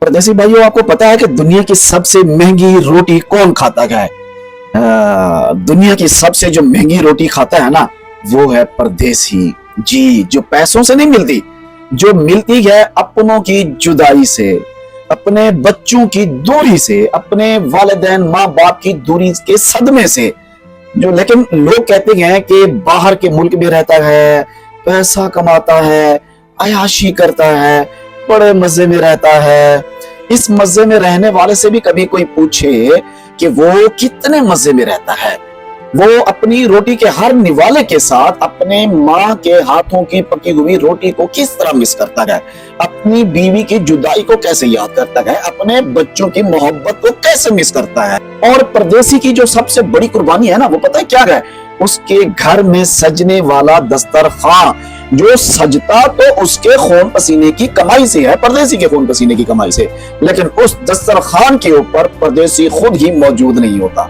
परदेसी भाइयों, आपको पता है कि दुनिया की सबसे महंगी रोटी कौन खाता है? दुनिया की सबसे जो महंगी रोटी खाता है ना, वो है परदेसी। जी, जो पैसों से नहीं मिलती, जो मिलती है अपनों की जुदाई से, अपने बच्चों की दूरी से, अपने वालिदैन माँ बाप की दूरी के सदमे से। जो लेकिन लोग कहते हैं कि बाहर के मुल्क में रहता है, पैसा कमाता है, अयाशी करता है, बड़े मजे में रहता है। इस मजे में रहने वाले से भी कभी कोई पूछे कि वो कितने मजे में रहता है, वो अपनी रोटी के हर निवाले के साथ अपने माँ के हाथों की पकी हुई रोटी को किस तरह मिस करता है, अपनी बीवी की जुदाई को कैसे याद करता है, अपने बच्चों की मोहब्बत को कैसे मिस करता है। और परदेसी की जो सबसे बड़ी कुर्बानी है ना, वो पता है क्या है? उसके घर में सजने वाला दस्तरखान, जो सजता तो उसके खून पसीने की कमाई से है, परदेसी के खून पसीने की कमाई से, लेकिन उस दस्तरखान के ऊपर परदेसी खुद ही मौजूद नहीं होता।